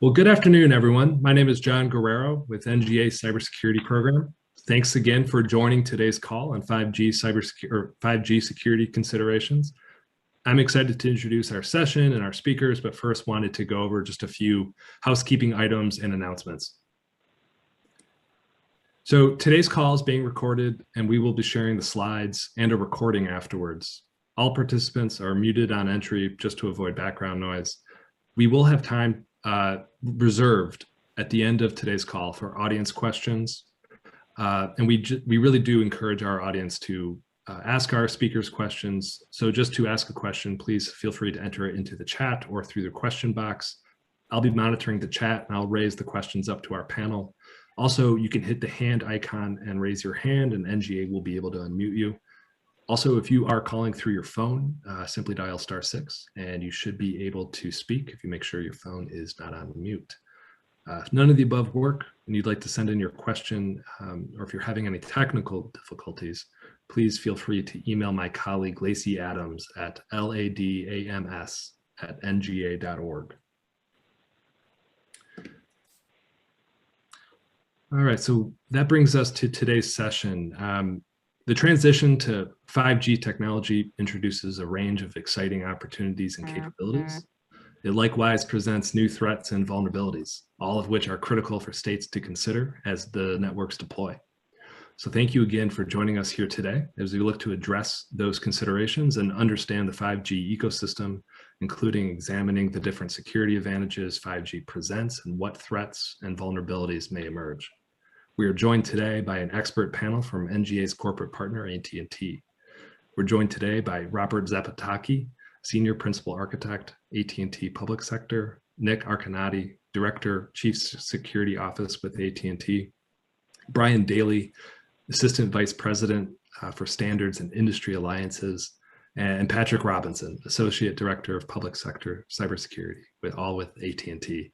Well, good afternoon, everyone. My name is John Guerrero with NGA Cybersecurity Program. Thanks again for joining today's call on 5G security considerations. I'm excited to introduce our session and our speakers, but first wanted to go over just a few housekeeping items and announcements. So today's call is being recorded and we will be sharing the slides and a recording afterwards. All participants are muted on entry just to avoid background noise. We will have time reserved at the end of today's call for audience questions. And we really do encourage our audience to ask our speakers questions. So just to ask a question, please feel free to enter it into the chat or through the question box. I'll be monitoring the chat and I'll raise the questions up to our panel. Also, you can hit the hand icon and raise your hand and NGA will be able to unmute you. Also, if you are calling through your phone, simply dial *6 and you should be able to speak if you make sure your phone is not on mute. If none of the above work and you'd like to send in your question, or if you're having any technical difficulties, please feel free to email my colleague Lacey Adams at ladams@nga.org. All right, so that brings us to today's session. The transition to 5G technology introduces a range of exciting opportunities and capabilities. It likewise presents new threats and vulnerabilities, all of which are critical for states to consider as the networks deploy. So thank you again for joining us here today as we look to address those considerations and understand the 5G ecosystem, including examining the different security advantages 5G presents and what threats and vulnerabilities may emerge. We are joined today by an expert panel from NGA's corporate partner, AT&T. We're joined today by Robert Zapataki, Senior Principal Architect, AT&T Public Sector, Nick Arcanati, Director, Chief Security Office with AT&T, Brian Daly, Assistant Vice President for Standards and Industry Alliances, and Patrick Robinson, Associate Director of Public Sector Cybersecurity, all with AT&T.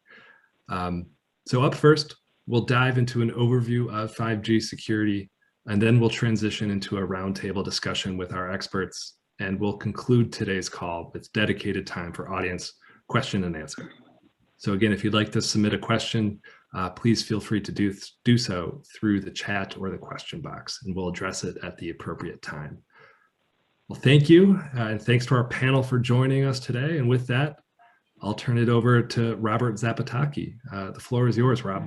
So up first, we'll dive into an overview of 5G security, and then we'll transition into a roundtable discussion with our experts, and we'll conclude today's call with dedicated time for audience question and answer. So again, if you'd like to submit a question, please feel free to do so through the chat or the question box, and we'll address it at the appropriate time. Well, thank you, and thanks to our panel for joining us today. And with that, I'll turn it over to Robert Zapataki. The floor is yours, Rob.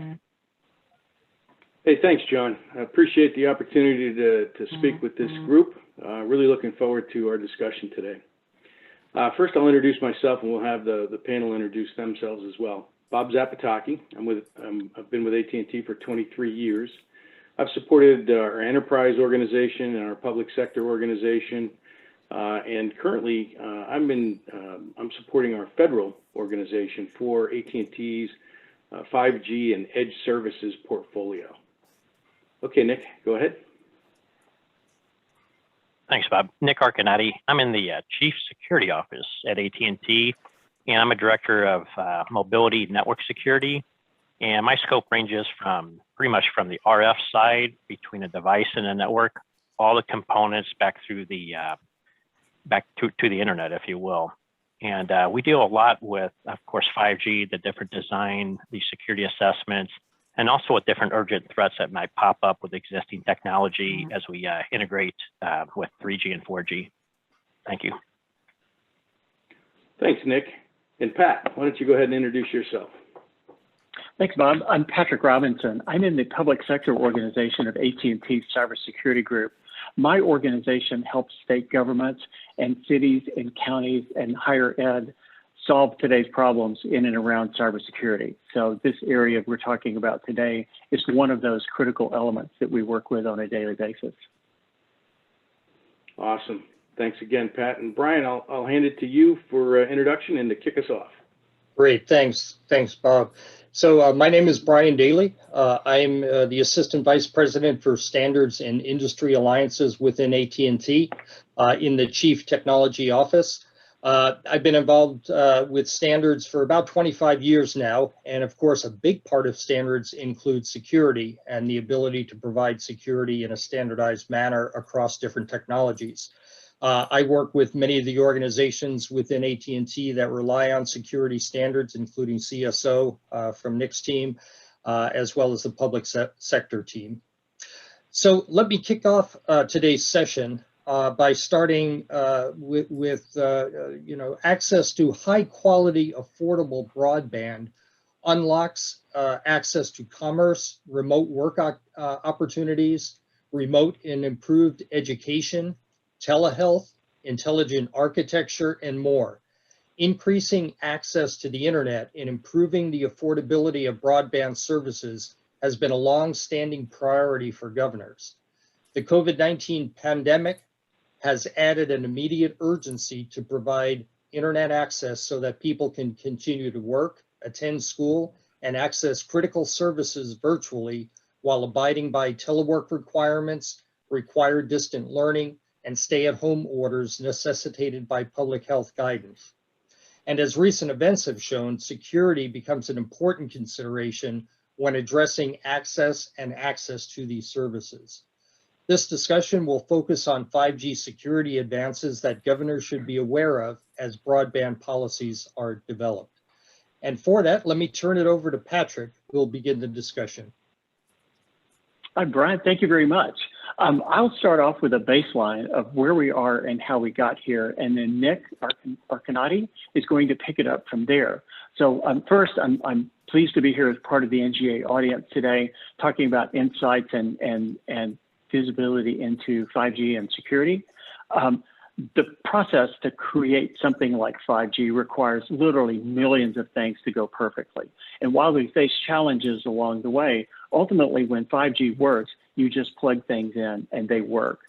Hey, thanks, John. I appreciate the opportunity to speak with this group. Really looking forward to our discussion today. First, I'll introduce myself and we'll have the panel introduce themselves as well. Bob Zapataki. I've been with AT&T for 23 years. I've supported our enterprise organization and our public sector organization. And currently, I'm supporting our federal organization for AT&T's 5G and edge services portfolio. Okay, Nick, go ahead. Thanks, Bob. Nick Arcanati. I'm in the Chief Security Office at AT&T, and I'm a Director of Mobility Network Security. And my scope ranges pretty much from the RF side between a device and a network, all the components back through the back to the internet, if you will. And we deal a lot with, of course, 5G, the different design, the security assessments, and also with different urgent threats that might pop up with existing technology as we integrate with 3G and 4G. Thank you. Thanks, Nick. And Pat, why don't you go ahead and introduce yourself? Thanks, Bob. I'm Patrick Robinson. I'm in the public sector organization of AT&T Cybersecurity Group. My organization helps state governments and cities and counties and higher ed solve today's problems in and around cybersecurity. So this area we're talking about today is one of those critical elements that we work with on a daily basis. Awesome. Thanks again, Pat. And Brian, I'll hand it to you for introduction and to kick us off. Great, thanks, Bob. So my name is Brian Daly. I'm the Assistant Vice President for Standards and Industry Alliances within AT&T in the Chief Technology Office. I've been involved with standards for about 25 years now, and of course, a big part of standards includes security and the ability to provide security in a standardized manner across different technologies. I work with many of the organizations within AT&T that rely on security standards, including CSO from Nick's team, as well as the public sector team. So let me kick off today's session by starting with access to high quality, affordable broadband unlocks access to commerce, remote work opportunities, remote and improved education, telehealth, intelligent architecture, and more. Increasing access to the internet and improving the affordability of broadband services has been a long-standing priority for governors. The COVID-19 pandemic has added an immediate urgency to provide internet access so that people can continue to work, attend school, and access critical services virtually while abiding by telework requirements, required distant learning, and stay-at-home orders necessitated by public health guidance. And as recent events have shown, security becomes an important consideration when addressing access to these services. This discussion will focus on 5G security advances that governors should be aware of as broadband policies are developed. And for that, let me turn it over to Patrick, who will begin the discussion. Hi, Brian, thank you very much. I'll start off with a baseline of where we are and how we got here, and then Nick Arcanati is going to pick it up from there. So first, I'm pleased to be here as part of the NGA audience today, talking about insights and visibility into 5G and security. The process to create something like 5G requires literally millions of things to go perfectly. And while we face challenges along the way, ultimately when 5G works, you just plug things in and they work.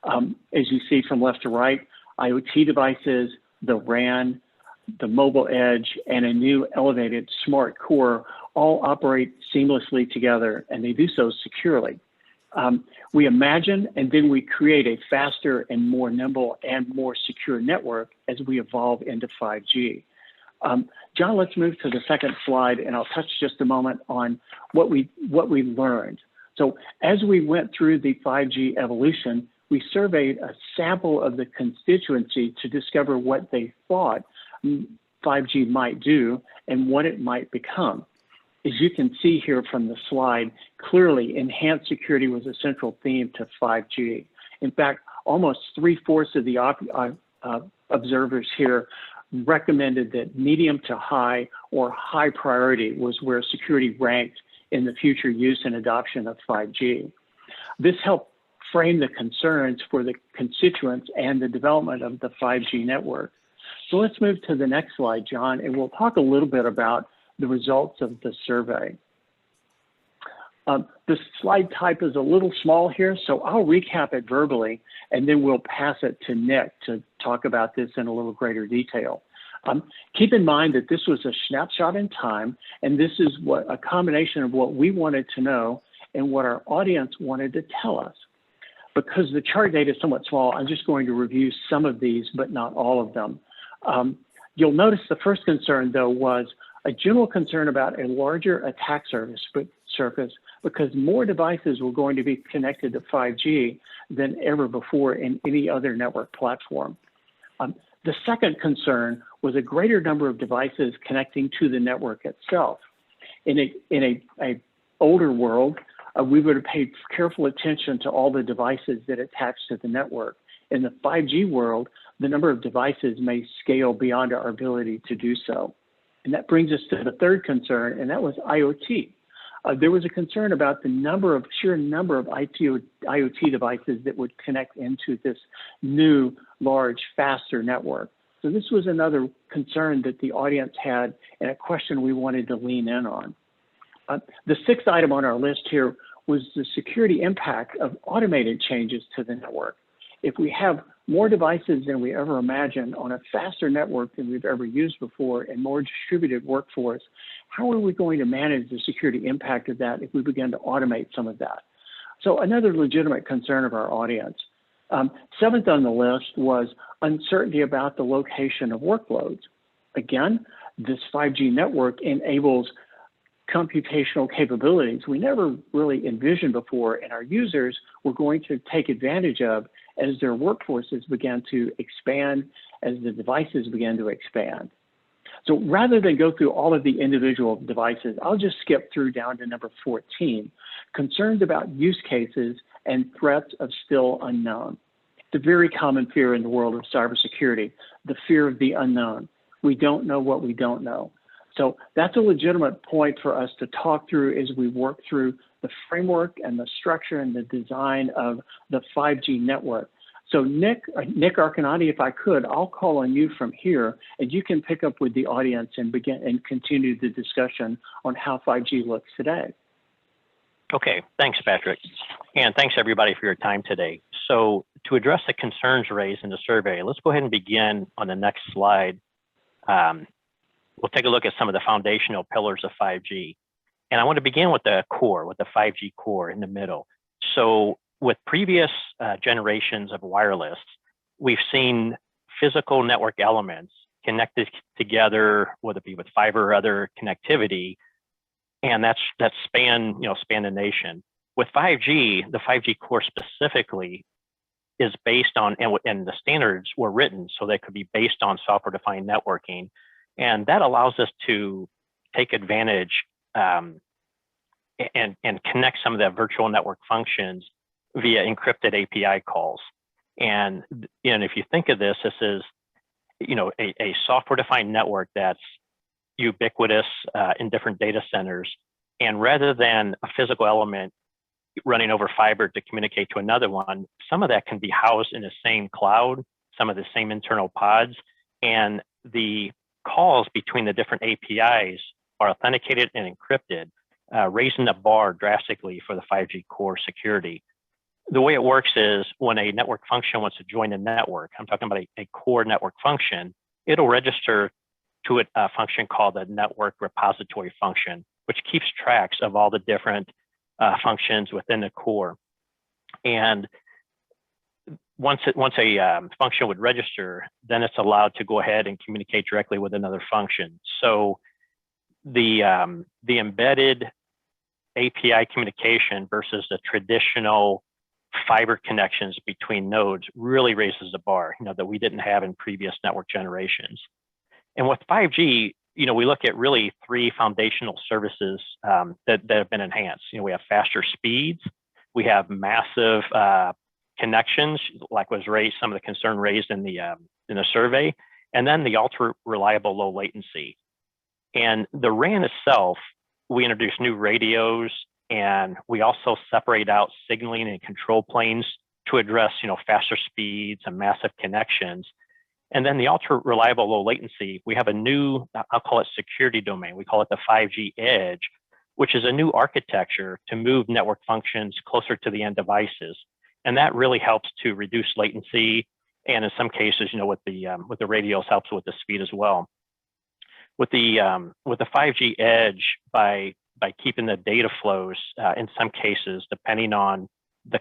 As you see from left to right, IoT devices, the RAN, the mobile edge, and a new elevated smart core all operate seamlessly together, and they do so securely. We imagine and then we create a faster and more nimble and more secure network as we evolve into 5G. John, let's move to the second slide, and I'll touch just a moment on what we learned. So as we went through the 5G evolution, we surveyed a sample of the constituency to discover what they thought 5G might do and what it might become. As you can see here from the slide, clearly enhanced security was a central theme to 5G. In fact, almost 3/4 of the observers here recommended that medium to high or high priority was where security ranked in the future use and adoption of 5G. This helped frame the concerns for the constituents and the development of the 5G network. So let's move to the next slide, John, and we'll talk a little bit about the results of the survey. The slide type is a little small here, so I'll recap it verbally, and then we'll pass it to Nick to talk about this in a little greater detail. Keep in mind that this was a snapshot in time, and this is what a combination of what we wanted to know and what our audience wanted to tell us. Because the chart data is somewhat small, I'm just going to review some of these, but not all of them. You'll notice the first concern, though, was a general concern about a larger attack surface because more devices were going to be connected to 5G than ever before in any other network platform. The second concern was a greater number of devices connecting to the network itself. In a older world, we would have paid careful attention to all the devices that attach to the network. In the 5G world, the number of devices may scale beyond our ability to do so. And that brings us to the third concern, and that was IoT. There was a concern about the sheer number of IoT devices that would connect into this new, large, faster network. So this was another concern that the audience had and a question we wanted to lean in on. The sixth item on our list here was the security impact of automated changes to the network. If we have more devices than we ever imagined on a faster network than we've ever used before and more distributed workforce, how are we going to manage the security impact of that if we begin to automate some of that? So another legitimate concern of our audience. Seventh on the list was uncertainty about the location of workloads. Again, this 5G network enables computational capabilities we never really envisioned before, and our users were going to take advantage of as their workforces began to expand, as the devices began to expand. So rather than go through all of the individual devices, I'll just skip through down to number 14, concerns about use cases and threats of still unknown. It's a very common fear in the world of cybersecurity, the fear of the unknown. We don't know what we don't know. So that's a legitimate point for us to talk through as we work through the framework and the structure and the design of the 5G network. So Nick Arcanati, if I could, I'll call on you from here, and you can pick up with the audience and begin and continue the discussion on how 5G looks today. Okay, thanks, Patrick. And thanks, everybody, for your time today. So to address the concerns raised in the survey, let's go ahead and begin on the next slide. We'll take a look at some of the foundational pillars of 5G. And I want to begin with the core, with the 5G core in the middle. So with previous generations of wireless, we've seen physical network elements connected together, whether it be with fiber or other connectivity, and that span the nation. With 5G, the 5G core specifically is based on, and the standards were written so they could be based on software-defined networking, and that allows us to take advantage and connect some of the virtual network functions via encrypted API calls. And if you think of this, this is a software-defined network that's ubiquitous in different data centers. And rather than a physical element running over fiber to communicate to another one, some of that can be housed in the same cloud, some of the same internal pods, and the calls between the different APIs are authenticated and encrypted, raising the bar drastically for the 5G core security. The way it works is when a network function wants to join a network, I'm talking about a core network function, it'll register to a function called the network repository function, which keeps tracks of all the different functions within the core. And once a function would register, then it's allowed to go ahead and communicate directly with another function. So the embedded API communication versus the traditional fiber connections between nodes really raises the bar, that we didn't have in previous network generations. And with 5G, we look at really three foundational services that have been enhanced. We have faster speeds, we have massive connections, like was raised, some of the concern raised in the survey, and then the ultra reliable low latency. And the RAN itself, we introduced new radios, and we also separate out signaling and control planes to address, faster speeds and massive connections. And then the ultra reliable low latency, we have a new, I'll call it security domain. We call it the 5G edge, which is a new architecture to move network functions closer to the end devices. And that really helps to reduce latency. And in some cases, with the radios helps with the speed as well. With the 5G edge, by keeping the data flows, in some cases, depending on the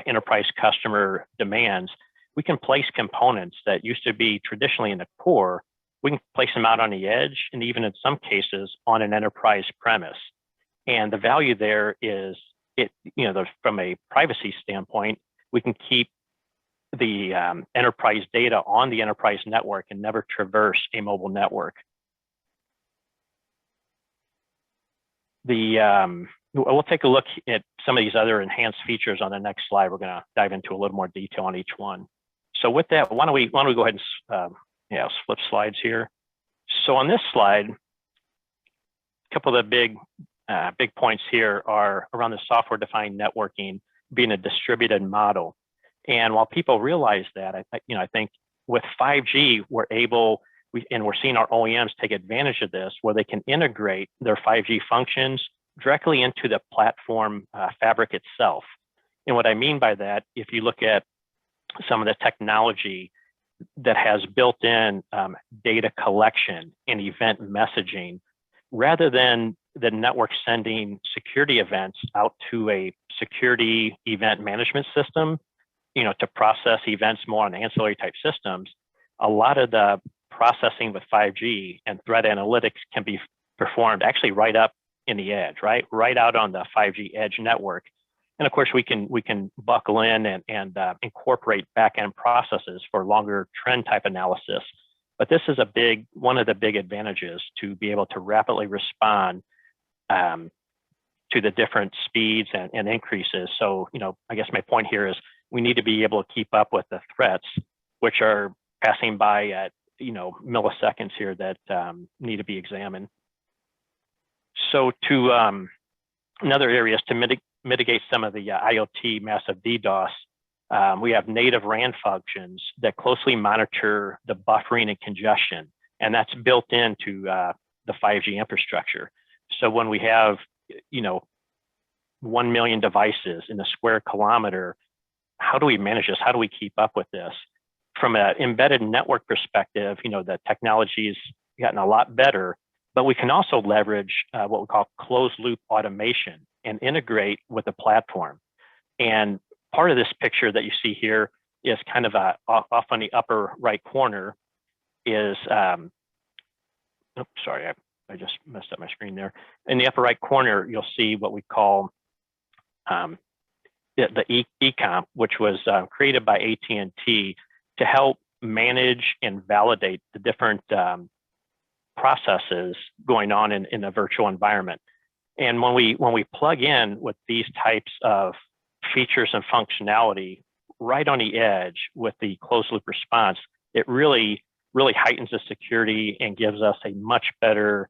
enterprise customer demands, we can place components that used to be traditionally in the core, we can place them out on the edge, and even in some cases on an enterprise premise. And the value there is, from a privacy standpoint, we can keep the enterprise data on the enterprise network and never traverse a mobile network. We'll take a look at some of these other enhanced features on the next slide. We're going to dive into a little more detail on each one. So with that, why don't we go ahead and flip slides here. So on this slide, a couple of the big points here are around the software-defined networking being a distributed model. And while people realize that, I think with 5G, we're seeing our OEMs take advantage of this, where they can integrate their 5G functions directly into the platform fabric itself. And what I mean by that, if you look at some of the technology that has built-in data collection and event messaging, rather than the network sending security events out to a security event management system, to process events more on ancillary type systems, a lot of the processing with 5G and threat analytics can be performed actually right up in the edge, right out on the 5G edge network. And of course, we can buckle in and incorporate back-end processes for longer trend type analysis. But this is one of the big advantages, to be able to rapidly respond to the different speeds and increases. So, I guess my point here is we need to be able to keep up with the threats, which are passing by at milliseconds here, that need to be examined. So to another area is to mitigate some of the IoT massive DDoS. We have native RAN functions that closely monitor the buffering and congestion, and that's built into the 5G infrastructure. So when we have 1 million devices in a square kilometer, how do we manage this? How do we keep up with this? From an embedded network perspective, the technology's gotten a lot better, but we can also leverage what we call closed loop automation and integrate with the platform. And part of this picture that you see here is kind of off on the upper right corner is, oops, sorry, I just messed up my screen there. In the upper right corner, you'll see what we call the eComp, which was created by AT&T to help manage and validate the different processes going on in a virtual environment. And when we plug in with these types of features and functionality right on the edge with the closed loop response, it really heightens the security and gives us a much better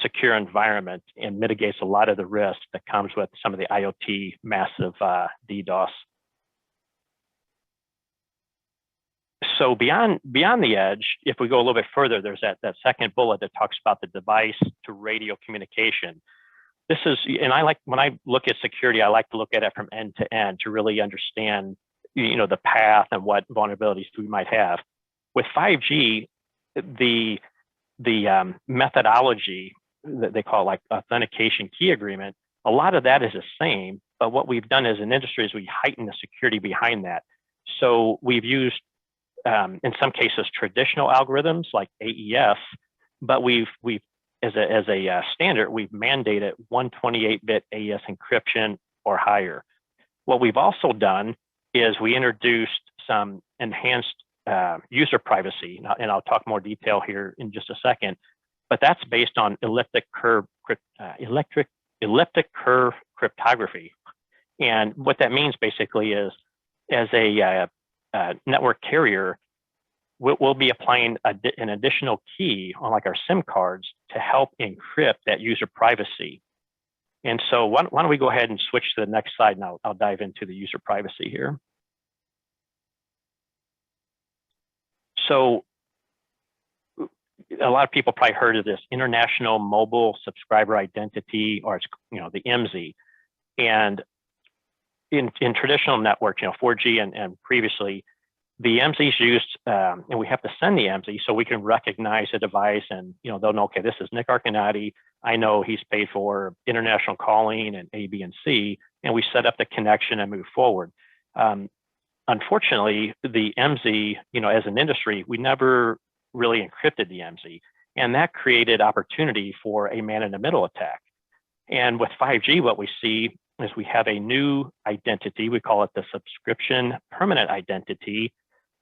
secure environment, and mitigates a lot of the risk that comes with some of the IoT massive DDoS. So beyond the edge, if we go a little bit further, there's that second bullet that talks about the device to radio communication. This is, and when I look at security, I like to look at it from end to end to really understand, the path and what vulnerabilities we might have. With 5G, the methodology that they call like authentication key agreement, a lot of that is the same, but what we've done as an industry is we heighten the security behind that. So we've used, in some cases, traditional algorithms like AES, but we've as a standard, we've mandated 128-bit AES encryption or higher. What we've also done is we introduced some enhanced user privacy, and I'll talk more detail here in just a second, but that's based on elliptic curve cryptography. And what that means basically is, as a network carrier, we'll be applying an additional key on like our SIM cards to help encrypt that user privacy. And so why don't we go ahead and switch to the next slide, and I'll dive into the user privacy here. So a lot of people probably heard of this International Mobile Subscriber Identity, or it's, the IMSI. And in traditional networks, 4G and previously, the IMSI is used, and we have to send the IMSI so we can recognize the device, and they'll know, okay, this is Nick Arcanati. I know he's paid for international calling and A, B, and C, and we set up the connection and move forward. Unfortunately, the IMSI, as an industry, we never really encrypted the IMSI, and that created opportunity for a man-in-the-middle attack. And with 5G, what we see is we have a new identity. We call it the subscription permanent identity.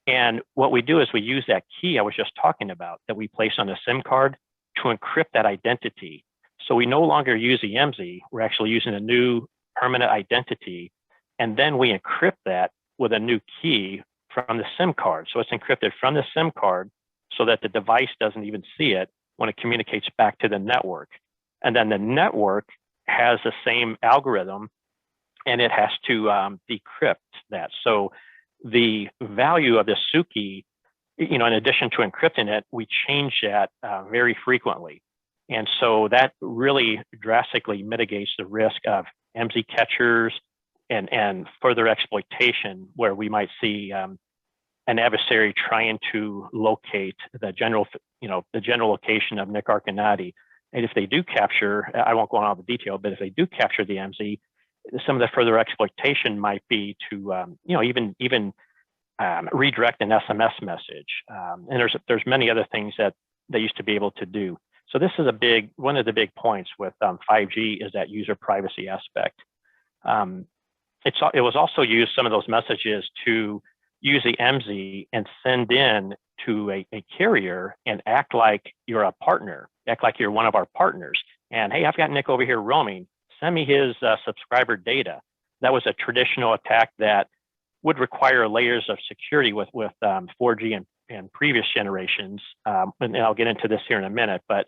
And what we do is we use that key I was just talking about that we place on a SIM card to encrypt that identity. So we no longer use the IMSI. We're actually using a new permanent identity, and then we encrypt that with a new key from the SIM card. So it's encrypted from the SIM card so that the device doesn't even see it when it communicates back to the network. And then the network has the same algorithm, and it has to decrypt that. So the value of the SUKI, in addition to encrypting it, we change that very frequently. And so that really drastically mitigates the risk of IMSI catchers and further exploitation, where we might see an adversary trying to locate the general location of Nick Arcanati. And if they do capture, I won't go on all the detail, but if they do capture the IMSI, some of the further exploitation might be to, even redirect an SMS message. And there's many other things that they used to be able to do. So this is one of the big points with 5G is that user privacy aspect. It was also used, some of those messages, to use the MZ and send in to a carrier and act like you're a partner, act like you're one of our partners. And hey, I've got Nick over here roaming. Send me his subscriber data. That was a traditional attack that would require layers of security with 4G and previous generations. And I'll get into this here in a minute, but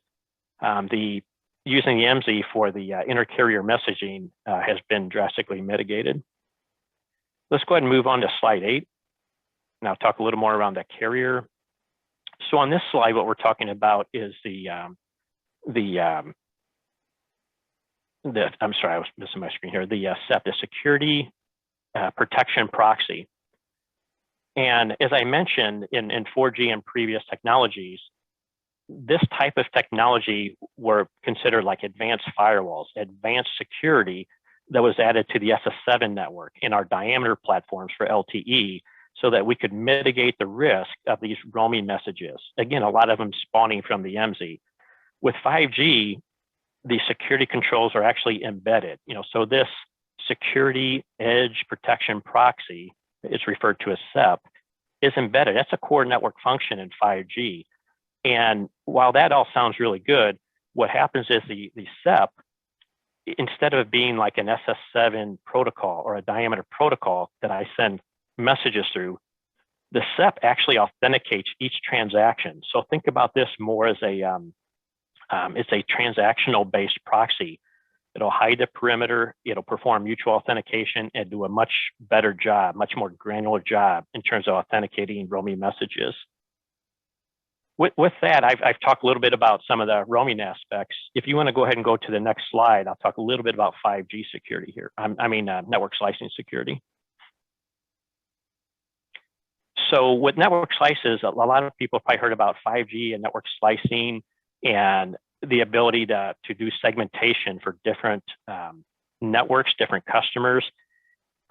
using the MZ for the inter-carrier messaging has been drastically mitigated. Let's go ahead and move on to slide 8. Now talk a little more around the carrier. So on this slide, what we're talking about is I'm sorry, I was missing my screen here. The SEP, the Security Protection Proxy. And as I mentioned in 4G and previous technologies, this type of technology were considered like advanced firewalls, advanced security that was added to the SS7 network in our diameter platforms for LTE, so that we could mitigate the risk of these roaming messages. Again, a lot of them spawning from the MZ. With 5G, the security controls are actually embedded. So this Security Edge Protection Proxy, it's referred to as SEP, is embedded. That's a core network function in 5G. And while that all sounds really good, what happens is the SEP, instead of being like an SS7 protocol or a diameter protocol that I send messages through, the SEP actually authenticates each transaction. So think about this more as it's a transactional based proxy. It'll hide the perimeter, it'll perform mutual authentication, and do a much better job, much more granular job in terms of authenticating roaming messages. With that, I've talked a little bit about some of the roaming aspects. If you want to go ahead and go to the next slide, I'll talk a little bit about 5G security here. Network slicing security. So with network slices, a lot of people probably heard about 5G and network slicing and the ability to do segmentation for different networks, different customers.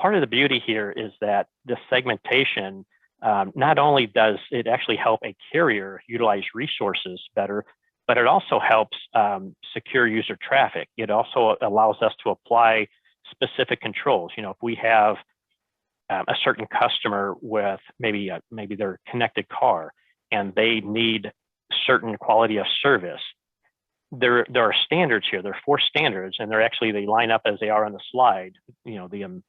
Part of the beauty here is that the segmentation, not only does it actually help a carrier utilize resources better, but it also helps secure user traffic. It also allows us to apply specific controls. If we have a certain customer with maybe their connected car and they need certain quality of service, there are standards here. There are 4 standards, and they line up as they are on the slide. You can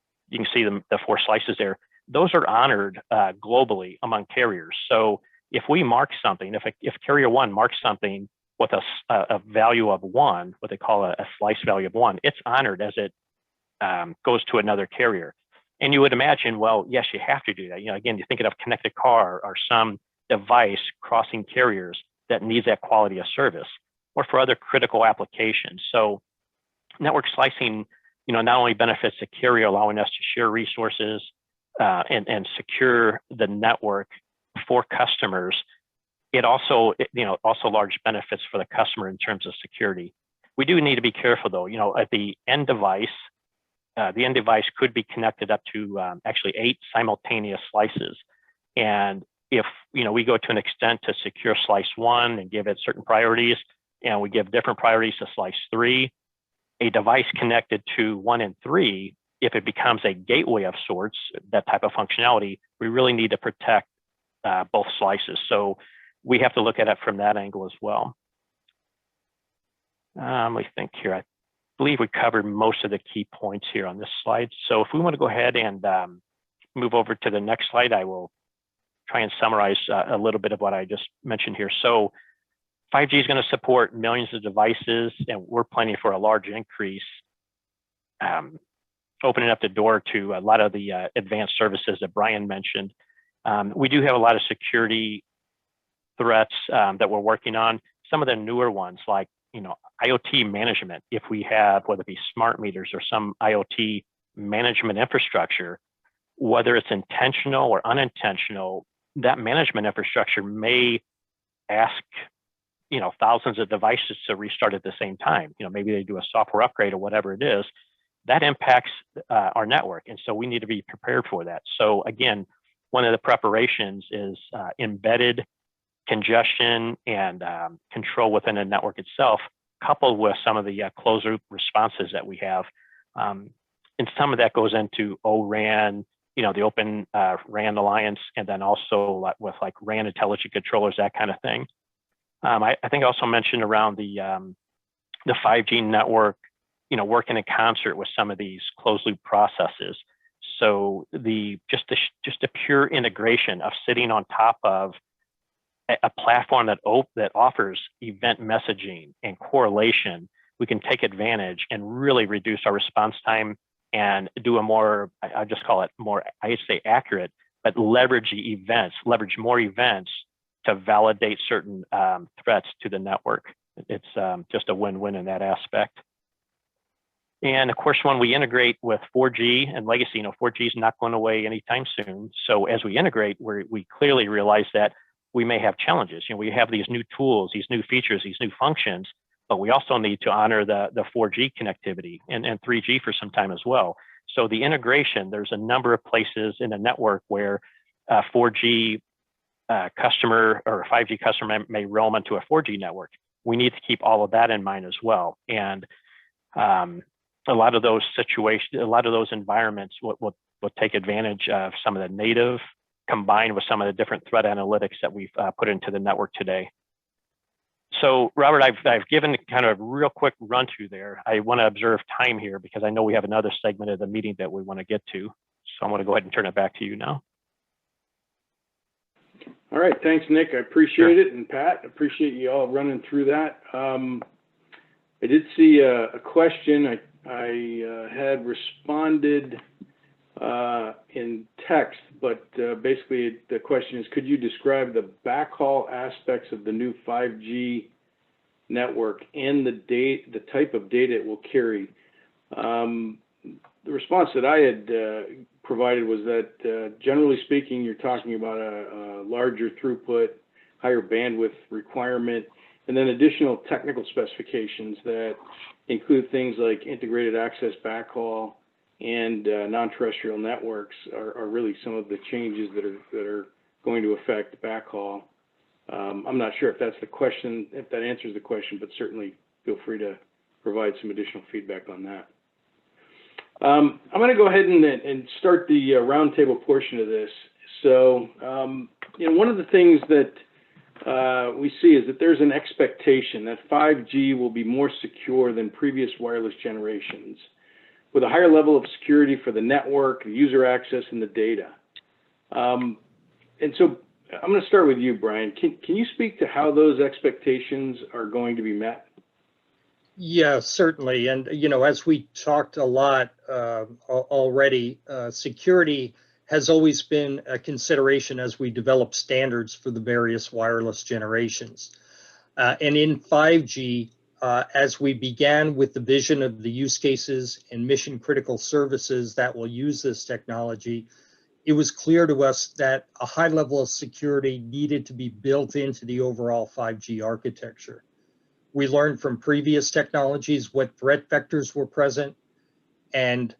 see the 4 slices there. Those are honored globally among carriers. So if we mark something, if carrier 1 marks something with a value of 1, what they call a slice value of 1, it's honored as it goes to another carrier. And you would imagine, well, yes, you have to do that. Again, you're thinking of connected car or some device crossing carriers that needs that quality of service, or for other critical applications. So network slicing, not only benefits the carrier, allowing us to share resources and secure the network for customers, it also large benefits for the customer in terms of security. We do need to be careful though, at the end device could be connected up to actually 8 simultaneous slices. And if we go to an extent to secure slice 1 and give it certain priorities, and we give different priorities to slice 3, a device connected to 1 and 3, if it becomes a gateway of sorts, that type of functionality, we really need to protect both slices. So we have to look at it from that angle as well. Let me think here. I believe we covered most of the key points here on this slide. So if we want to go ahead and move over to the next slide, I will try and summarize a little bit of what I just mentioned here. So 5G is going to support millions of devices, and we're planning for a large increase, opening up the door to a lot of the advanced services that Brian mentioned. We do have a lot of security threats that we're working on. Some of the newer ones, like IoT management. If we have, whether it be smart meters or some IoT management infrastructure, whether it's intentional or unintentional, that management infrastructure may ask thousands of devices to restart at the same time. Maybe they do a software upgrade or whatever it is. That impacts our network, and so we need to be prepared for that. So again, one of the preparations is embedded congestion and control within the network itself, coupled with some of the closed loop responses that we have. and some of that goes into ORAN, you know, the Open RAN Alliance, and then also with like RAN intelligent controllers, that kind of thing. I think I also mentioned around the 5G network, you know, working in concert with some of these closed loop processes. So just a pure integration of sitting on top of a platform that offers event messaging and correlation, we can take advantage and really reduce our response time and do a more, I just call it more, I say accurate, but leverage more events to validate certain threats to the network. It's just a win-win in that aspect. And of course, when we integrate with 4G and legacy, you know, 4G is not going away anytime soon. So as we integrate, we clearly realize that we may have challenges. You know, we have these new tools, these new features, these new functions, but we also need to honor the 4G connectivity and 3G for some time as well. So the integration, there's a number of places in the network where 4G customer or a 5G customer may roam into a 4G network. We need to keep all of that in mind as well. And a lot of those situations, a lot of those environments will take advantage of some of the native combined with some of the different threat analytics that we've put into the network today. So Robert, I've given kind of a real quick run through there. I want to observe time here because I know we have another segment of the meeting that we want to get to. So I'm going to go ahead and turn it back to you now. All right, thanks, Nick. I appreciate it, and Pat, appreciate you all running through that. I did see a question. I had responded in text, but basically the question is, could you describe the backhaul aspects of the new 5G network and the type of data it will carry? The response that I had provided was that generally speaking, you're talking about a larger throughput, higher bandwidth requirement, and then additional technical specifications that include things like integrated access backhaul and non-terrestrial networks are really some of the changes that are going to affect backhaul. I'm not sure if that's the question, if that answers the question, but certainly feel free to provide some additional feedback on that. I'm going to go ahead and start the roundtable portion of this. So, you know, one of the things that we see is that there's an expectation that 5G will be more secure than previous wireless generations, with a higher level of security for the network, the user access, and the data. And so I'm going to start with you, Brian. Can you speak to how those expectations are going to be met? Yeah, certainly. And, you know, as we talked a lot already, security has always been a consideration as we develop standards for the various wireless generations. And in 5G, as we began with the vision of the use cases and mission critical services that will use this technology, it was clear to us that a high level of security needed to be built into the overall 5G architecture. We learned from previous technologies what threat vectors were present, and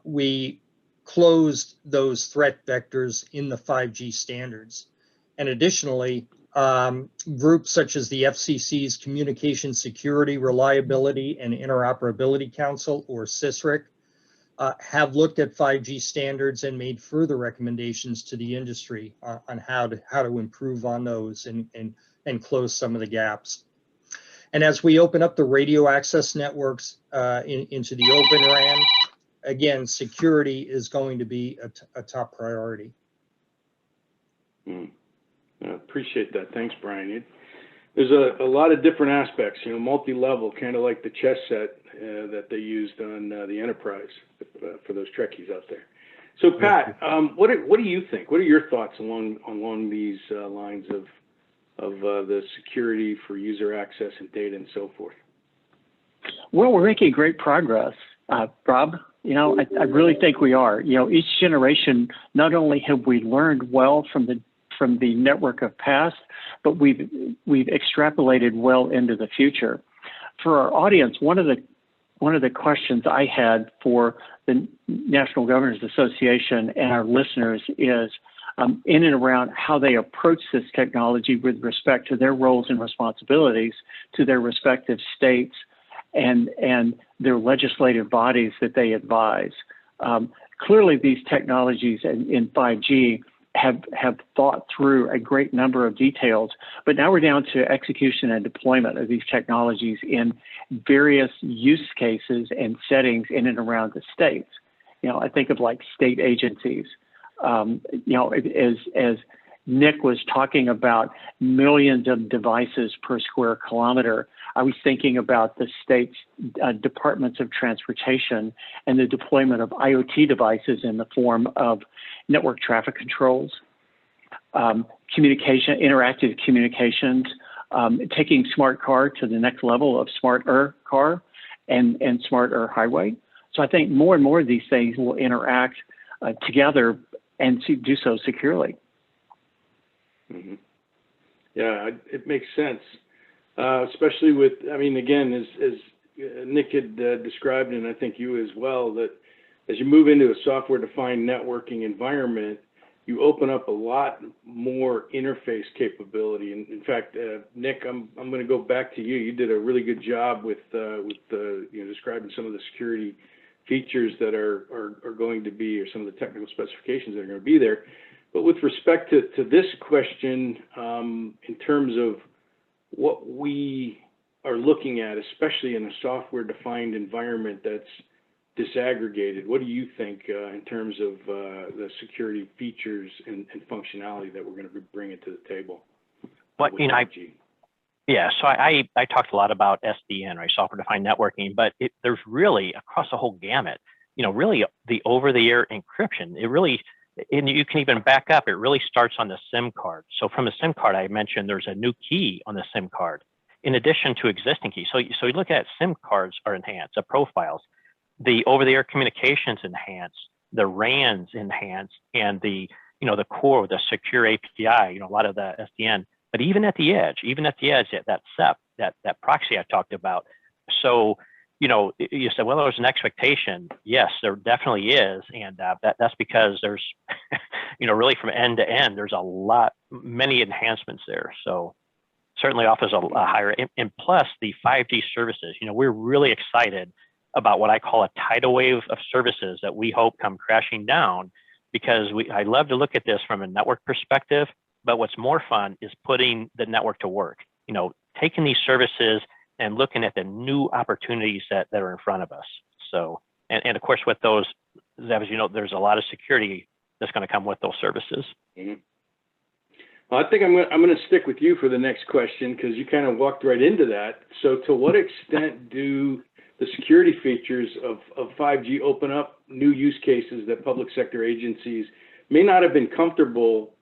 we closed those threat vectors in the 5G standards. And additionally, groups such as the FCC's Communication Security, Reliability, and Interoperability Council, or CISRIC, have looked at 5G standards and made further recommendations to the industry on how to improve on those and close some of the gaps. And as we open up the radio access networks into the Open RAN, again, security is going to be a top priority. I appreciate that. Thanks, Brian. There's a lot of different aspects, you know, multi-level, kind of like the chess set that they used on the Enterprise for those Trekkies out there. So, Pat, what do you think? What are your thoughts along these lines of the security for user access and data and so forth? Well, we're making great progress, Rob. You know, I really think we are. You know, each generation, not only have we learned well from the network of past, but we've extrapolated well into the future. For our audience, one of the questions I had for the National Governors Association and our listeners is in and around how they approach this technology with respect to their roles and responsibilities to their respective states and their legislative bodies that they advise. Clearly, these technologies in 5G have thought through a great number of details, but now we're down to execution and deployment of these technologies in various use cases and settings in and around the states. I think of like state agencies. As Nick was talking about millions of devices per square kilometer, I was thinking about the state's departments of transportation and the deployment of IoT devices in the form of network traffic controls, interactive communications, taking smart car to the next level of smarter car and smarter highway. So I think more and more of these things will interact together and do so securely. Mm-hmm. Yeah, it makes sense, especially with, again, as Nick had described, and I think you as well, that as you move into a software-defined networking environment, you open up a lot more interface capability. And in fact, Nick, I'm going to go back to you. You did a really good job with describing some of the security features that are going to be, or some of the technical specifications that are going to be there. But with respect to this question, in terms of what we are looking at, especially in a software-defined environment that's disaggregated, what do you think in terms of the security features and functionality that we're going to be bringing to the table? So I talked a lot about SDN, right, software-defined networking, but there's really across the whole gamut, really the over-the-air encryption. And you can even back up. It really starts on the SIM card. So from a SIM card, I mentioned there's a new key on the SIM card, in addition to existing keys. So you look at SIM cards are enhanced, the profiles, the over-the-air communications enhanced, the RANs enhanced, and the core, the secure API, a lot of the SDN. But even at the edge, that SEP, that proxy I talked about. So you said, well, there's an expectation. Yes, there definitely is. And that's because there's, really from end to end, there's many enhancements there. So certainly offers a higher, and plus the 5G services, we're really excited about what I call a tidal wave of services that we hope come crashing down, because I love to look at this from a network perspective, but what's more fun is putting the network to work, taking these services and looking at the new opportunities that are in front of us. So, and of course, with those, as there's a lot of security that's going to come with those services. Mm-hmm. Well, I think I'm going to stick with you for the next question, because you kind of walked right into that. So to what extent do the security features of 5G open up new use cases that public sector agencies may not have been comfortable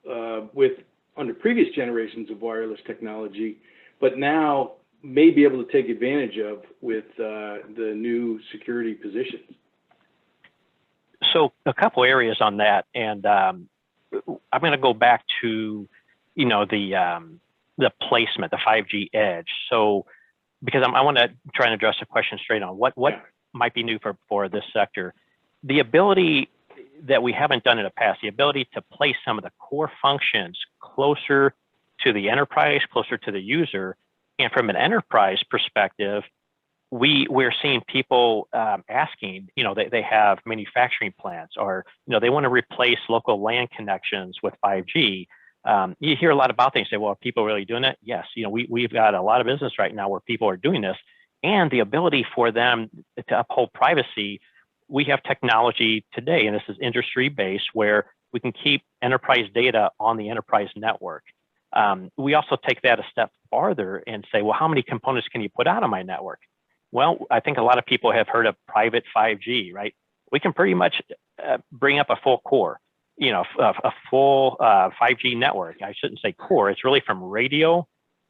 with under previous generations of wireless technology, but now may be able to take advantage of with the new security positions? So a couple areas on that, and I'm going to go back to the placement, the 5G edge. So because I want to try and address the question straight on what might be new for this sector. The ability that we haven't done in the past, the ability to place some of the core functions closer to the enterprise, closer to the user. And from an enterprise perspective, we're seeing people asking, they have manufacturing plants, or, they want to replace local LAN connections with 5G. You hear a lot about things, say, well, are people really doing it? Yes. We've got a lot of business right now where people are doing this, and the ability for them to uphold privacy. We have technology today, and this is industry-based, where we can keep enterprise data on the enterprise network. We also take that a step farther and say, well, how many components can you put out on my network? Well, I think a lot of people have heard of private 5G, right? We can pretty much bring up a full core, a full 5G network. I shouldn't say core. It's really from radio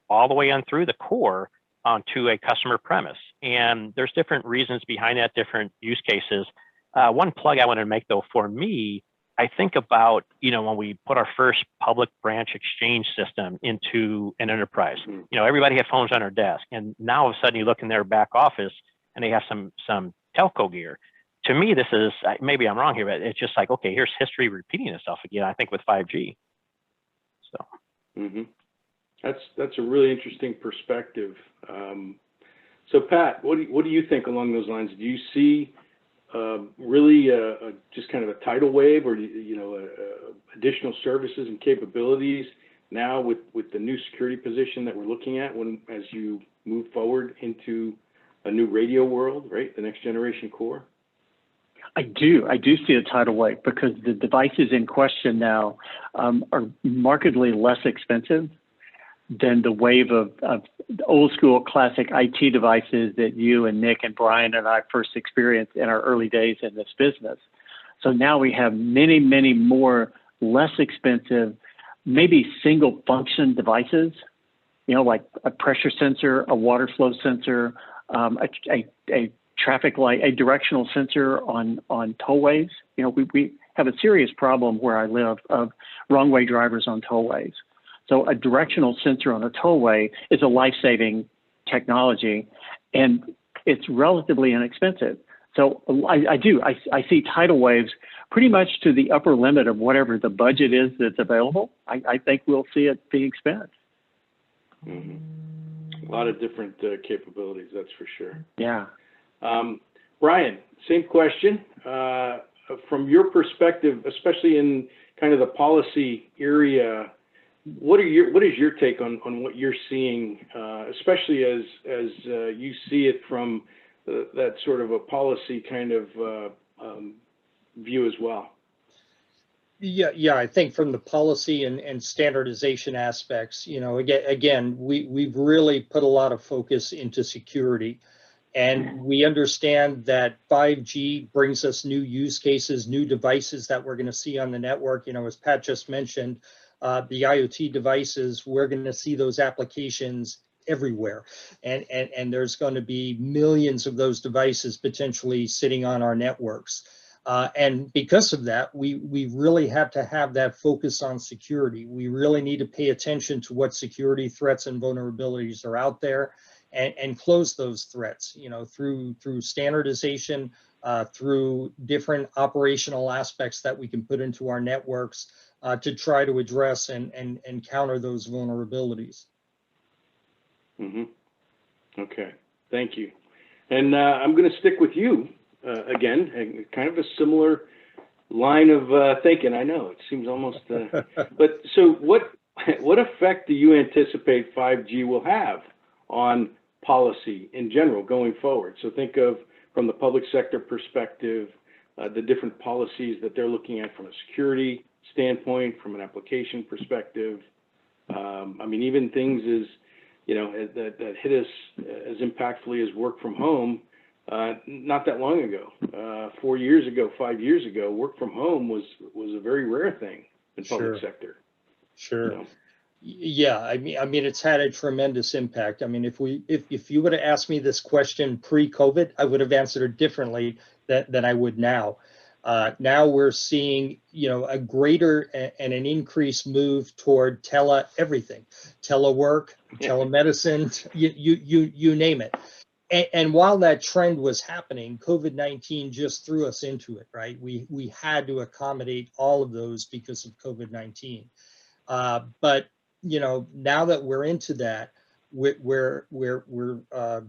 all the way on through the core onto a customer premise. And there's different reasons behind that, different use cases. One plug I want to make, though, for me, I think about, when we put our first public branch exchange system into an enterprise, everybody had phones on their desk, and now all of a sudden you look in their back office and they have some telco gear. To me, this is, maybe I'm wrong here, but it's just like, okay, here's history repeating itself again, I think, with 5G. So. That's a really interesting perspective. So Pat, what do you think along those lines? Do you see really just kind of a tidal wave, or additional services and capabilities now with the new security position that we're looking at as you move forward into a new radio world, right? The next generation core? I do see a tidal wave because the devices in question now are markedly less expensive than the wave of old school classic IT devices that you and Nick and Brian and I first experienced in our early days in this business. So now we have many, many more less expensive, maybe single function devices, like a pressure sensor, a water flow sensor, a traffic light, a directional sensor on tollways. We have a serious problem where I live of wrong way drivers on tollways. So a directional sensor on a tollway is a life-saving technology, and it's relatively inexpensive. So I see tidal waves pretty much to the upper limit of whatever the budget is that's available. I think we'll see it being spent. Mm-hmm. A lot of different capabilities, that's for sure. Yeah. Brian, same question. From your perspective, especially in kind of the policy area, what is your take on what you're seeing, especially as you see it from that sort of a policy kind of view as well? Yeah, I think from the policy and standardization aspects, again, we've really put a lot of focus into security. And we understand that 5G brings us new use cases, new devices that we're going to see on the network. As Pat just mentioned, the IoT devices, we're going to see those applications everywhere. And there's going to be millions of those devices potentially sitting on our networks. And because of that, we really have to have that focus on security. We really need to pay attention to what security threats and vulnerabilities are out there and close those threats, through standardization, through different operational aspects that we can put into our networks to try to address and counter those vulnerabilities. Mm-hmm. Okay, thank you. And I'm going to stick with you again, kind of a similar line of thinking. I know it seems almost, but so what effect do you anticipate 5G will have on policy in general going forward? So think of, from the public sector perspective, the different policies that they're looking at from a security standpoint, from an application perspective. I mean, even things as, that hit us as impactfully as work from home. Not that long ago, 4 years ago, 5 years ago, work from home was a very rare thing in public sector. Sure. Yeah, I mean, it's had a tremendous impact. I mean, if you would have asked me this question pre-COVID, I would have answered it differently than I would now. Now we're seeing, a greater and an increased move toward everything, telework, telemedicine, you name it. And while that trend was happening, COVID-19 just threw us into it, right? We had to accommodate all of those because of COVID-19. But now that we're into that, we're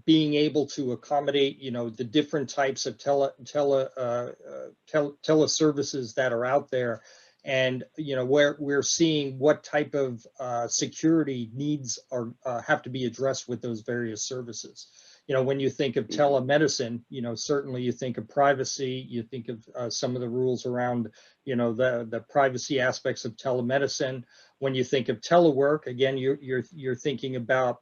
being able to accommodate, the different types of teleservices that are out there, and we're seeing what type of security needs have to be addressed with those various services. When you think of telemedicine, certainly you think of privacy, you think of some of the rules around, the privacy aspects of telemedicine. When you think of telework, again, you're thinking about,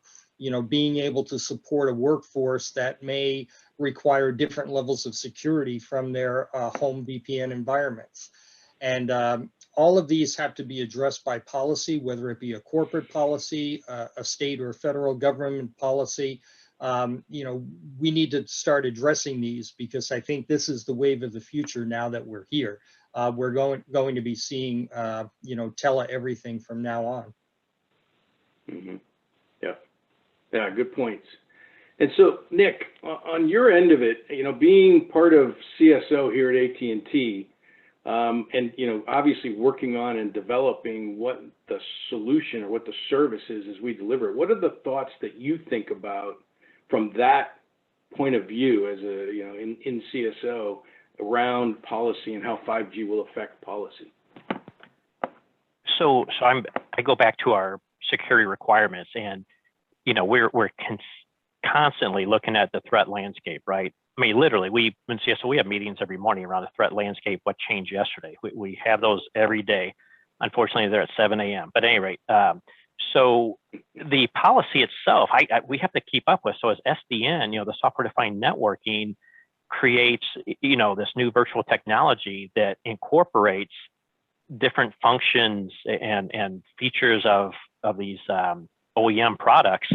being able to support a workforce that may require different levels of security from their home VPN environments. And all of these have to be addressed by policy, whether it be a corporate policy, a state or federal government policy. We need to start addressing these, because I think this is the wave of the future now that we're here. We're going to be seeing, tele everything from now on. Mm-hmm. Yeah, good points. And so, Nick, on your end of it, being part of CSO here at AT&T, and obviously working on and developing what the solution or what the service is as we deliver it, what are the thoughts that you think about from that point of view as a, you know, in CSO around policy and how 5G will affect policy? So I go back to our security requirements, and you know we're constantly looking at the threat landscape, right? I mean, literally, in CSO we have meetings every morning around the threat landscape. What changed yesterday? We have those every day. Unfortunately, they're at 7 a.m. But at any rate, so the policy itself, we have to keep up with. So as SDN, you know, the software-defined networking creates, you know, this new virtual technology that incorporates different functions and features of these OEM products.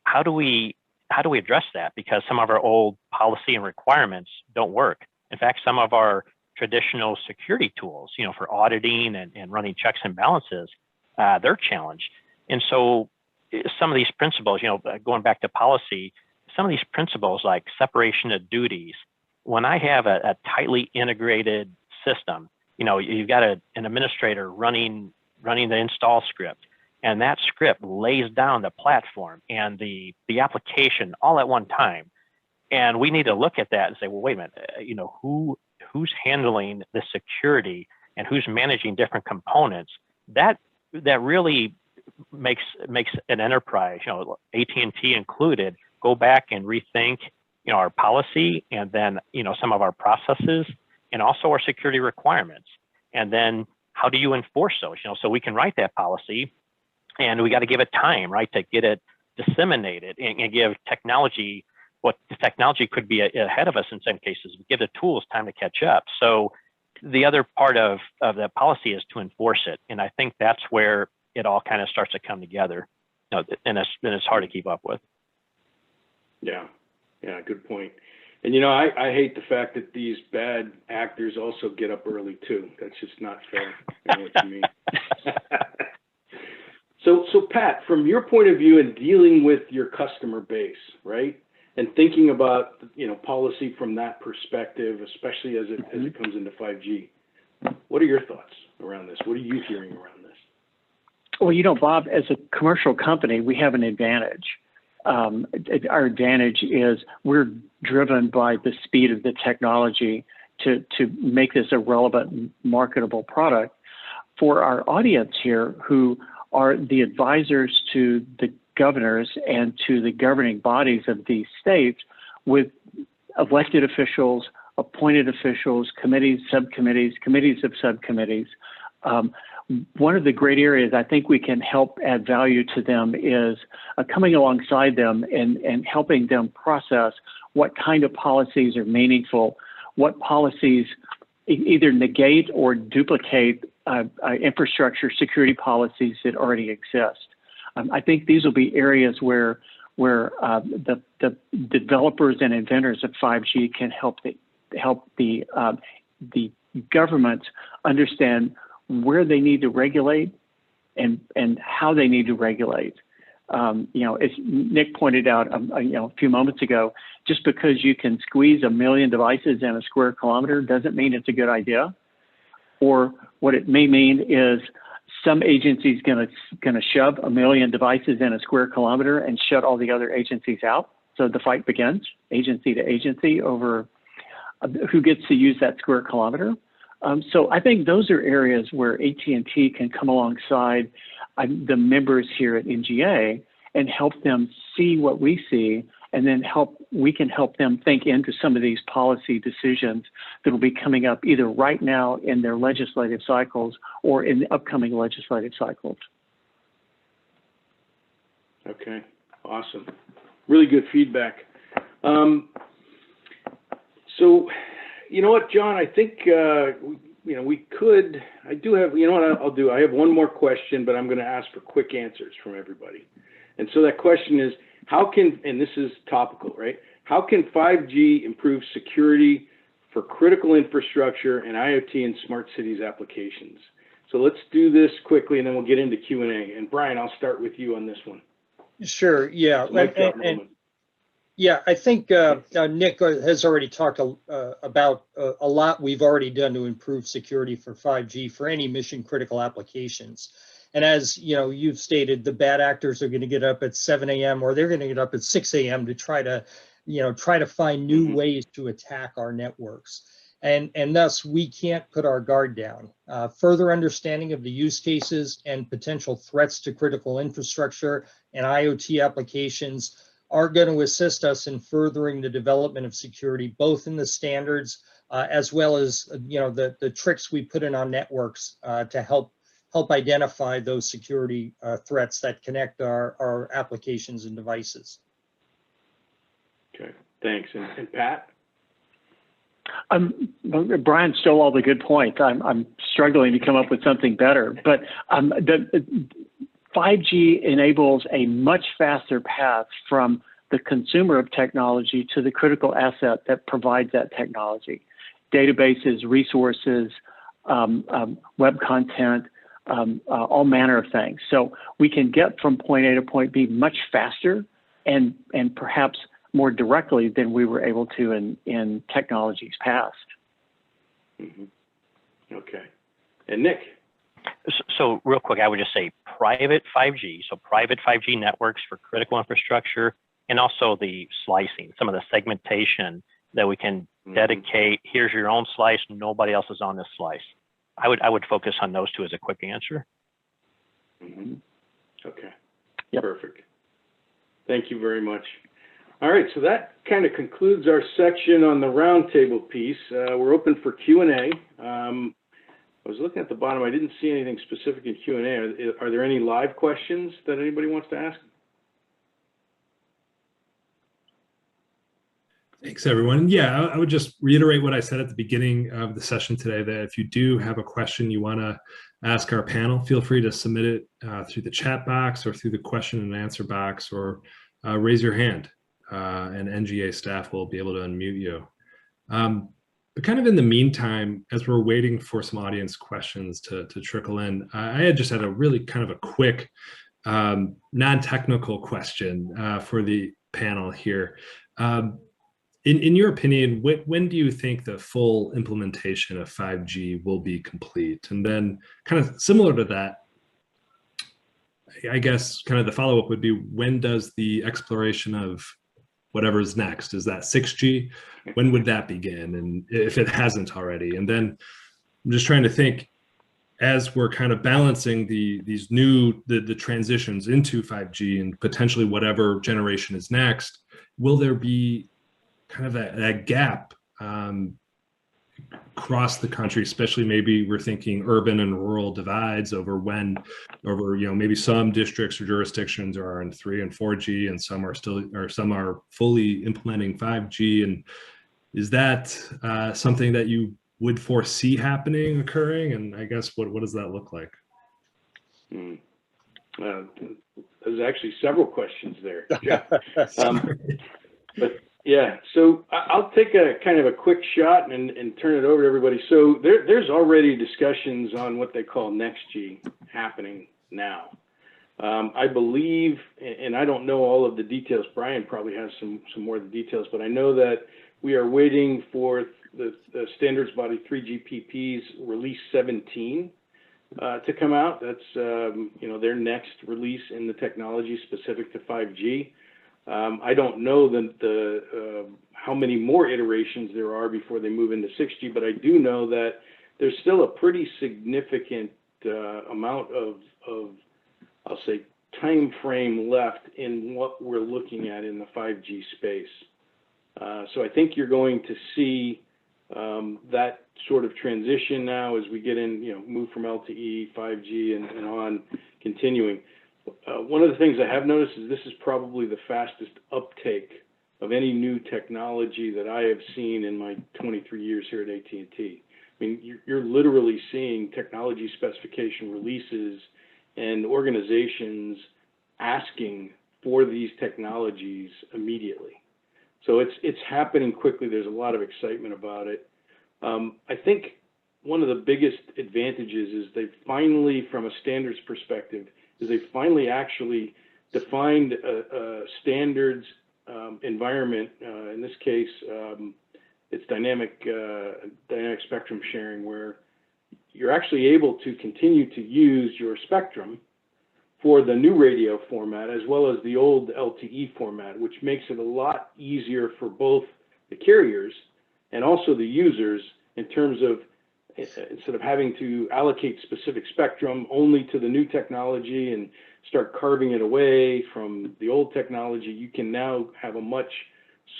How do we address that? Because some of our old policy and requirements don't work. In fact, some of our traditional security tools, you know, for auditing and running checks and balances, they're challenged. And so some of these principles, you know, going back to policy, some of these principles like separation of duties, when I have a tightly integrated system, you know, you've got an administrator running the install script, and that script lays down the platform and the application all at one time. And we need to look at that and say, well, wait a minute, you know, who's handling the security and who's managing different components? That really makes an enterprise, you know, AT&T included, go back and rethink, you know, our policy, and then, you know, some of our processes, and also our security requirements. And then how do you enforce those? You know, so we can write that policy, and we got to give it time, right, to get it disseminated and give technology, what the technology could be ahead of us in some cases, give the tools time to catch up. So the other part of the policy is to enforce it. And I think that's where it all kind of starts to come together. You know, and it's hard to keep up with. Yeah, good point. And, you know, I hate the fact that these bad actors also get up early too. That's just not fair. I know what you mean. So Pat, from your point of view in dealing with your customer base, right, and thinking about, you know, policy from that perspective, especially as it comes into 5G, what are your thoughts around this? What are you hearing around this? Well, you know, Bob, as a commercial company, we have an advantage. Our advantage is we're driven by the speed of the technology to make this a relevant, marketable product. For our audience here, who are the advisors to the governors and to the governing bodies of these states, with elected officials, appointed officials, committees, subcommittees, committees of subcommittees, one of the great areas I think we can help add value to them is coming alongside them and helping them process what kind of policies are meaningful, what policies either negate or duplicate infrastructure security policies that already exist. I think these will be areas where the developers and inventors of 5G can help the governments understand where they need to regulate and how they need to regulate. You know, as Nick pointed out, you know, a few moments ago, just because you can squeeze 1 million devices in a square kilometer doesn't mean it's a good idea. Or what it may mean is some agency's going to shove 1 million devices in a square kilometer and shut all the other agencies out. So the fight begins, agency to agency, over who gets to use that square kilometer. So I think those are areas where AT&T can come alongside the members here at NGA and help them see what we see, and then we can help them think into some of these policy decisions that will be coming up either right now in their legislative cycles or in the upcoming legislative cycles. Okay, awesome. Really good feedback. So, you know what, John, I think, you know, I do have, you know what I'll do? I have one more question, but I'm going to ask for quick answers from everybody. And so that question is, how can, and this is topical, right? How can 5G improve security for critical infrastructure and IoT and smart cities applications? So let's do this quickly, and then we'll get into Q&A. And Brian, I'll start with you on this one. Sure, yeah. So yeah, I think Nick has already talked about a lot we've already done to improve security for 5G for any mission critical applications. And as you know, you've stated, the bad actors are going to get up at 7 a.m. or they're going to get up at 6 a.m. to try to try to find new ways to attack our networks. And thus we can't put our guard down. Further understanding of the use cases and potential threats to critical infrastructure and IoT applications are going to assist us in furthering the development of security, both in the standards as well as the tricks we put in our networks to help identify those security threats that connect our applications and devices. Okay, thanks. And Pat? Brian stole all the good points. I'm struggling to come up with something better, but the 5G enables a much faster path from the consumer of technology to the critical asset that provides that technology. Databases, resources, web content, all manner of things. So we can get from point A to point B much faster and perhaps more directly than we were able to in technologies past. Mm-hmm. Okay. And Nick? So real quick, I would just say private 5G, so private 5G networks for critical infrastructure, and also the slicing, some of the segmentation that we can dedicate. Here's your own slice, nobody else is on this slice. I would focus on those two as a quick answer. Mm-hmm. Okay, yep. Perfect. Thank you very much. All right, so that kind of concludes our section on the roundtable piece. We're open for Q&A. I was looking at the bottom. I didn't see anything specific in Q&A. Are there any live questions that anybody wants to ask? Thanks, everyone. Yeah, I would just reiterate what I said at the beginning of the session today, that if you do have a question you want to ask our panel, feel free to submit it through the chat box or through the question and answer box, or raise your hand, and NGA staff will be able to unmute you. But kind of in the meantime, as we're waiting for some audience questions to trickle in, I just had a really kind of a quick non-technical question for the panel here. In your opinion, when do you think the full implementation of 5G will be complete? And then kind of similar to that, I guess kind of the follow-up would be, when does the exploration of whatever's next, is that 6G? When would that begin? And if it hasn't already? And then I'm just trying to think, as we're kind of balancing the transitions into 5G and potentially whatever generation is next, will there be kind of that gap across the country, especially maybe we're thinking urban and rural divides over maybe some districts or jurisdictions are on 3 and 4G and some are fully implementing 5G. And is that something that you would foresee occurring? And I guess what does that look like? There's actually several questions there. But yeah, so I'll take a kind of a quick shot and turn it over to everybody. So there's already discussions on what they call Next G happening now. I believe, and I don't know all of the details, Brian probably has some more of the details, but I know that we are waiting for the standards body 3GPP's release 17 to come out. That's their next release in the technology specific to 5G. I don't know how many more iterations there are before they move into 6G, but I do know that there's still a pretty significant amount of I'll say time frame left in what we're looking at in the 5G space. So I think you're going to see that sort of transition now as we get in, move from LTE, 5G, and on continuing. One of the things I have noticed is this is probably the fastest uptake of any new technology that I have seen in my 23 years here at AT&T. I mean, you're literally seeing technology specification releases and organizations asking for these technologies immediately. So it's happening quickly. There's a lot of excitement about it. I think one of the biggest advantages is they finally, from a standards perspective, they finally actually defined a standards environment. In this case, it's dynamic spectrum sharing, where you're actually able to continue to use your spectrum for the new radio format as well as the old LTE format, which makes it a lot easier for both the carriers and also the users in terms of instead of having to allocate specific spectrum only to the new technology and start carving it away from the old technology, you can now have a much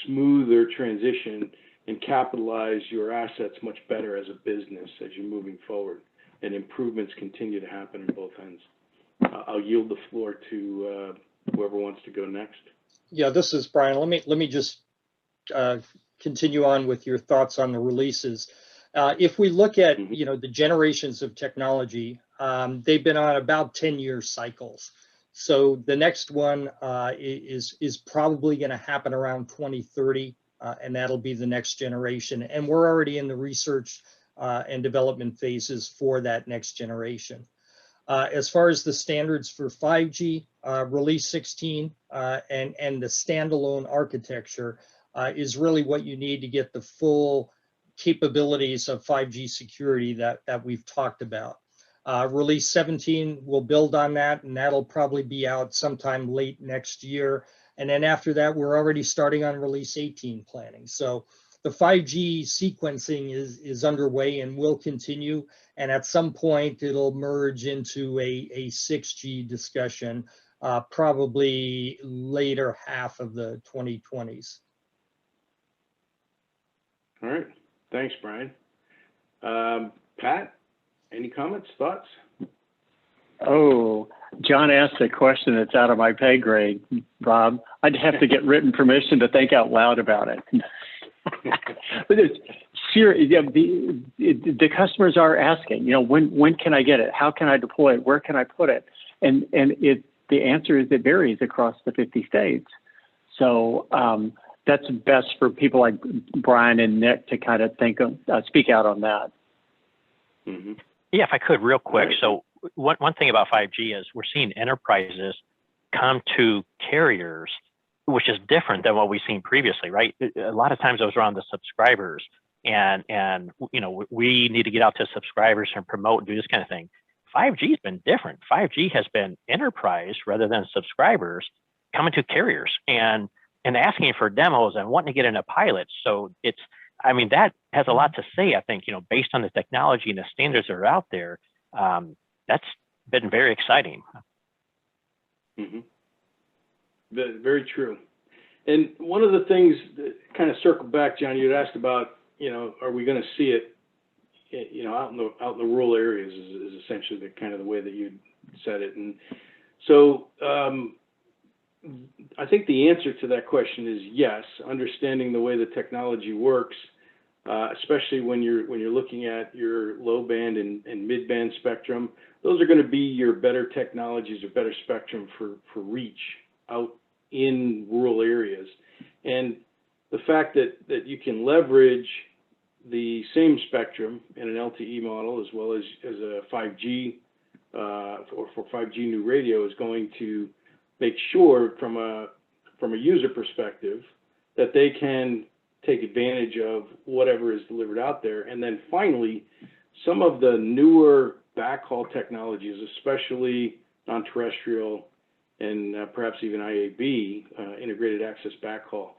smoother transition and capitalize your assets much better as a business as you're moving forward, and improvements continue to happen on both ends. I'll yield the floor to whoever wants to go next. Yeah, this is Brian. Let me just continue on with your thoughts on the releases. If we look at the generations of technology, they've been on about 10-year cycles. So the next one is probably going to happen around 2030, and that'll be the next generation. And we're already in the research and development phases for that next generation. As far as the standards for 5G, Release 16 and the standalone architecture is really what you need to get the full capabilities of 5G security that we've talked about. Release 17 will build on that, and that'll probably be out sometime late next year. And then after that, we're already starting on Release 18 planning. So the 5G sequencing is underway and will continue. And at some point, it'll merge into a 6G discussion, probably later half of the 2020s. All right. Thanks, Brian. Pat, any comments, thoughts? Oh, John asked a question that's out of my pay grade, Rob. I'd have to get written permission to think out loud about it. But it's serious. The customers are asking, when can I get it? How can I deploy it? Where can I put it? And the answer is it varies across the 50 states. So that's best for people like Brian and Nick to kind of speak out on that. Mm-hmm. Yeah, if I could real quick. So one thing about 5G is we're seeing enterprises come to carriers, which is different than what we've seen previously, right? A lot of times those are on the subscribers, and we need to get out to subscribers and promote and do this kind of thing. 5G has been different. 5G has been enterprise rather than subscribers coming to carriers and asking for demos and wanting to get into pilots. So that has a lot to say, I think, based on the technology and the standards that are out there. That's been very exciting. Mm-hmm. Very true. And one of the things that kind of circle back, John, you had asked about, are we going to see it, out in the rural areas is essentially the kind of the way that you said it. And so I think the answer to that question is yes, understanding the way the technology works, especially when you're looking at your low band and mid band spectrum. Those are going to be your better technologies or better spectrum for reach out in rural areas. And the fact that you can leverage the same spectrum in an LTE model as well as a 5G or for 5G new radio is going to make sure from a user perspective that they can take advantage of whatever is delivered out there. And then finally, some of the newer backhaul technologies, especially non-terrestrial and perhaps even IAB, integrated access backhaul,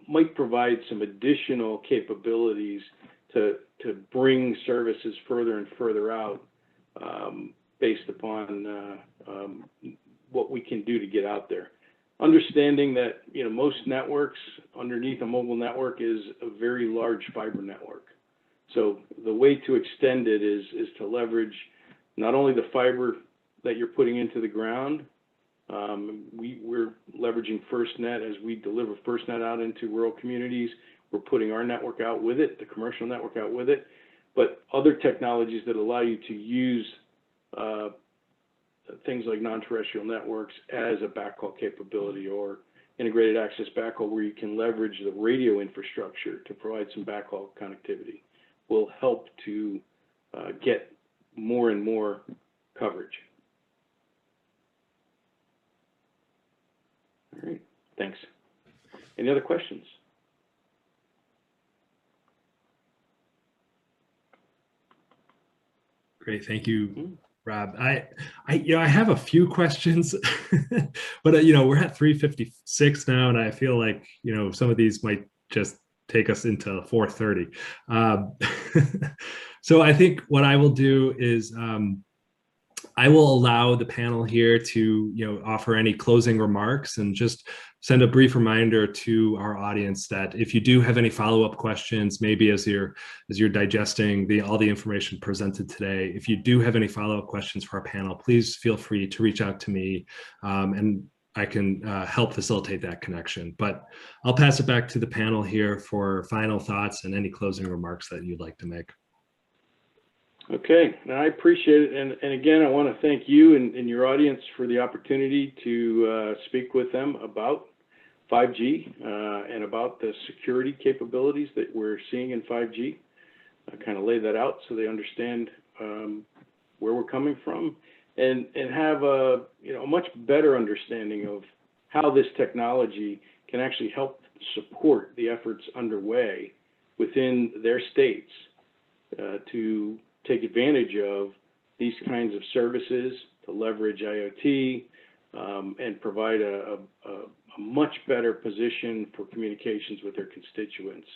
might provide some additional capabilities to bring services further and further out based upon what we can do to get out there. Understanding that most networks underneath a mobile network is a very large fiber network. So the way to extend it is to leverage not only the fiber that you're putting into the ground. We're leveraging FirstNet as we deliver FirstNet out into rural communities. We're putting our network out with it, the commercial network out with it, but other technologies that allow you to use things like non-terrestrial networks as a backhaul capability, or integrated access backhaul where you can leverage the radio infrastructure to provide some backhaul connectivity, will help to get more and more coverage. All right, thanks. Any other questions? Great, thank you, Rob. I have a few questions, but we're at 3:56 now, and I feel like some of these might just take us into 4:30. So I think what I will do is I will allow the panel here to offer any closing remarks, and just send a brief reminder to our audience that if you do have any follow-up questions, maybe as you're digesting all the information presented today, if you do have any follow-up questions for our panel, please feel free to reach out to me, and I can help facilitate that connection. But I'll pass it back to the panel here for final thoughts and any closing remarks that you'd like to make. Okay, I appreciate it. And again, I want to thank you and your audience for the opportunity to speak with them about 5G and about the security capabilities that we're seeing in 5G. I kind of lay that out so they understand where we're coming from, and have a much better understanding of how this technology can actually help support the efforts underway within their states to take advantage of these kinds of services, to leverage IoT, and provide a much better position for communications with their constituents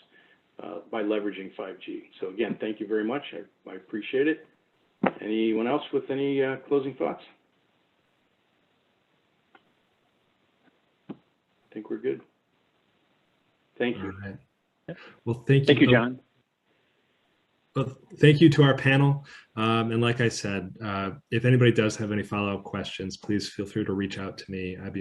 by leveraging 5G. So again, thank you very much. I appreciate it. Anyone else with any closing thoughts? I think we're good. Thank you. All right. Well, thank you. Thank you, John. Well, thank you to our panel. And like I said, if anybody does have any follow-up questions, please feel free to reach out to me. I'd be more